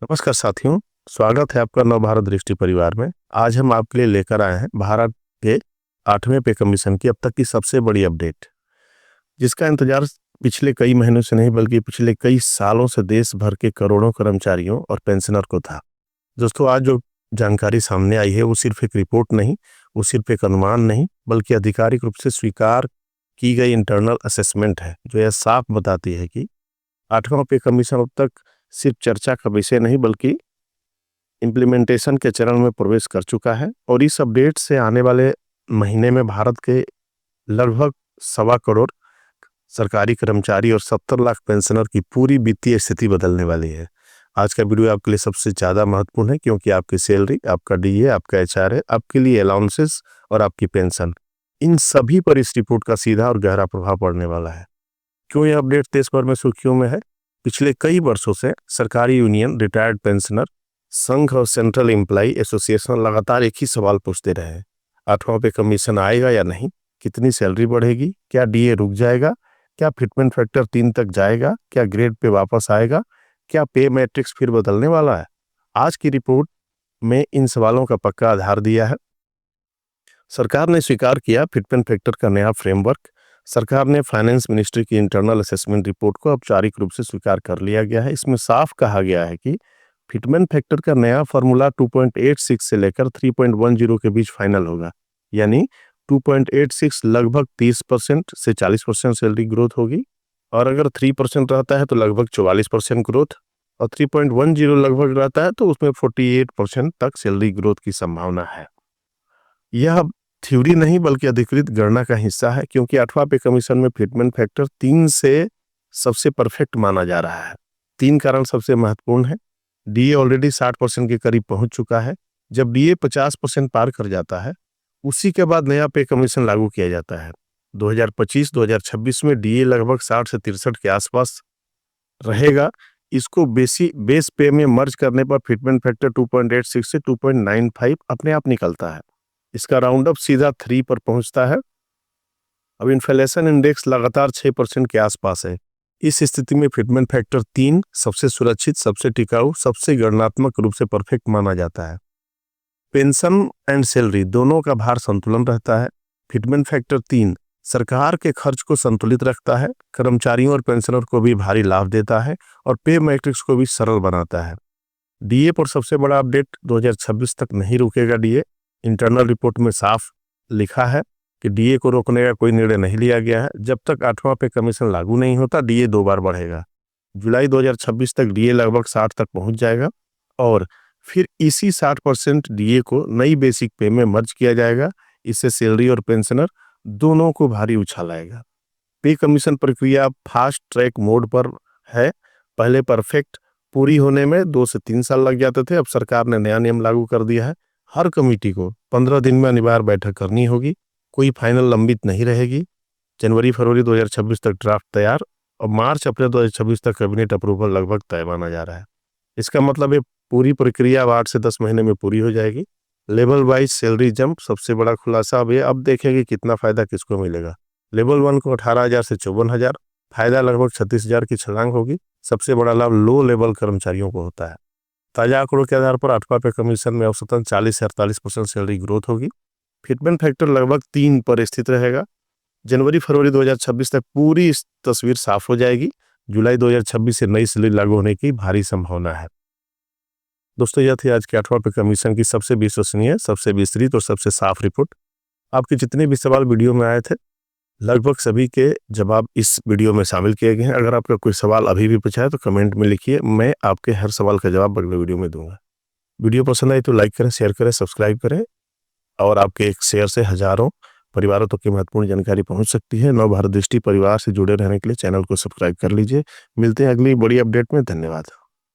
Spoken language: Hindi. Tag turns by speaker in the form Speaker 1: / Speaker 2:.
Speaker 1: नमस्कार साथियों, स्वागत है आपका नव भारत दृष्टि परिवार में। आज हम आपके लिए लेकर आए हैं भारत के 8वें पे कमीशन की अब तक की सबसे बड़ी अपडेट, जिसका इंतजार पिछले कई महीनों से नहीं बल्कि पिछले कई सालों से देश भर के करोड़ों कर्मचारियों और पेंशनर को था। दोस्तों, आज जो जानकारी सामने आई है वो सिर्फ एक रिपोर्ट नहीं, वो सिर्फ एक अनुमान नहीं, बल्कि आधिकारिक रूप से स्वीकार की गई इंटरनल असेसमेंट है, जो यह साफ बताती है कि 8वां पे कमीशन अब तक सिर्फ चर्चा का विषय नहीं बल्कि इम्प्लीमेंटेशन के चरण में प्रवेश कर चुका है। और इस अपडेट से आने वाले महीने में भारत के लगभग 1.25 करोड़ सरकारी कर्मचारी और 70 लाख पेंशनर की पूरी वित्तीय स्थिति बदलने वाली है। आज का वीडियो आपके लिए सबसे ज़्यादा महत्वपूर्ण है, क्योंकि आपकी सैलरी, आपका डीए, आपका एचआरए, आपके लिए अलाउंसेस और आपकी पेंशन, इन सभी पर इस रिपोर्ट का सीधा और गहरा प्रभाव पड़ने वाला है। क्यों यह अपडेट देश भर में सुर्खियों में है? पिछले कई वर्षों से सरकारी यूनियन, रिटायर्ड पेंशनर संघ और सेंट्रल एम्प्लॉय एसोसिएशन लगातार एक ही सवाल पूछते रहे हैं: 8वां पे कमीशन आएगा या नहीं? कितनी सैलरी बढ़ेगी? क्या डीए रुक जाएगा? क्या फिटमेंट फैक्टर 3 तक जाएगा? क्या ग्रेड पे वापस आएगा? क्या पे मैट्रिक्स फिर बदलने वाला है? आज की रिपोर्ट में इन सवालों का पक्का आधार दिया है। सरकार ने स्वीकार किया फिटमेंट फैक्टर का नया फ्रेमवर्क। सरकार ने फाइनेंस मिनिस्ट्री की इंटरनल असेसमेंट रिपोर्ट को औपचारिक रूप से स्वीकार कर लिया गया है। इसमें साफ कहा गया है कि फिटमेंट फैक्टर का नया फॉर्मूला 2.86 से लेकर 3.10 के बीच फाइनल होगा। यानी 2.86 लगभग 30% से 40% सैलरी ग्रोथ होगी, और अगर 3% रहता है तो लगभग 44% ग्रोथ, और 3.10 लगभग रहता है तो उसमें 48% तक सैलरी ग्रोथ की संभावना है। यह थ्योरी नहीं बल्कि अधिकृत गणना का हिस्सा है, क्योंकि 8वां पे कमीशन में फिटमेंट फैक्टर 3 से सबसे परफेक्ट माना जा रहा है। 3 कारण सबसे महत्वपूर्ण है। डीए ऑलरेडी 60% के करीब पहुंच चुका है। जब डीए 50% पार कर जाता है, उसी के बाद नया पे कमीशन लागू किया जाता है। 2025-2026 में डीए लगभग 60 से 63 के आसपास रहेगा। इसको बेस पे में मर्ज करने पर फिटमेंट फैक्टर 2.86 से 2.95 अपने आप निकलता है। इसका राउंड अप सीधा 3 पर पहुंचता है। अब इन्फ्लेशन इंडेक्स लगातार 6% के आसपास है। इस स्थिति में फिटमेंट फैक्टर 3 सबसे सुरक्षित, सबसे टिकाऊ, सबसे गणनात्मक रूप से परफेक्ट माना जाता है। पेंशन एंड सैलरी दोनों का भार संतुलन रहता है। फिटमेंट फैक्टर 3 सरकार के खर्च को संतुलित रखता है, कर्मचारियों और पेंशनर को भी भारी लाभ देता है, और पे मैट्रिक्स को भी सरल बनाता है। डीए पर सबसे बड़ा अपडेट, 2026 तक नहीं रुकेगा डीए। इंटरनल रिपोर्ट में साफ लिखा है कि डीए को रोकने का कोई निर्णय नहीं लिया गया है। जब तक 8वां पे कमीशन लागू नहीं होता, डीए 2 बार बढ़ेगा। जुलाई 2026 तक डीए लगभग 60 तक पहुंच जाएगा, और फिर इसी 60% डीए को नई बेसिक पे में मर्ज किया जाएगा। इससे सैलरी और पेंशनर दोनों को भारी उछाल आएगा। पे कमीशन प्रक्रिया फास्ट ट्रैक मोड पर है। पहले परफेक्ट पूरी होने में 2 से 3 साल लग जाते थे। अब सरकार ने नया नियम लागू कर दिया है। हर कमेटी को 15 दिन में अनिवार्य बैठक करनी होगी। कोई फाइनल लंबित नहीं रहेगी। जनवरी-फरवरी 2026 तक ड्राफ्ट तैयार, और मार्च-अप्रैल 2026 तक कैबिनेट अप्रूवल लगभग तय माना जा रहा है। इसका मतलब है पूरी प्रक्रिया अब 8 से 10 महीने में पूरी हो जाएगी। लेवल वाइज सैलरी जंप सबसे बड़ा खुलासा अब देखेंगे कितना फायदा किसको मिलेगा। लेवल 1 को 18,000 से 54,000, फायदा लगभग 36,000 की छलांग होगी। सबसे बड़ा लाभ लो लेवल कर्मचारियों को होता है। ताजा आंकड़ों के आधार पर 8वां पे कमीशन में औसतन 40 से 48% सैलरी ग्रोथ होगी। फिटमेंट फैक्टर लगभग 3 पर स्थित रहेगा। जनवरी-फरवरी 2026 तक पूरी तस्वीर साफ हो जाएगी। जुलाई 2026 से नई सैलरी लागू होने की भारी संभावना है। दोस्तों, यह थी आज के 8वां पे कमीशन की सबसे विश्वसनीय, सबसे विस्तृत और सबसे साफ रिपोर्ट। आपके जितने भी सवाल वीडियो में आए थे, लगभग सभी के जवाब इस वीडियो में शामिल किए गए हैं। अगर आपका कोई सवाल अभी भी पूछा है तो कमेंट में लिखिए, मैं आपके हर सवाल का जवाब अगले वीडियो में दूंगा। वीडियो पसंद आई तो लाइक करें, शेयर करें, सब्सक्राइब करें, और आपके एक शेयर से हजारों परिवारों तक की महत्वपूर्ण जानकारी पहुंच सकती है। नव भारत दृष्टि परिवार से जुड़े रहने के लिए चैनल को सब्सक्राइब कर लीजिए। मिलते हैं अगली बड़ी अपडेट में। धन्यवाद।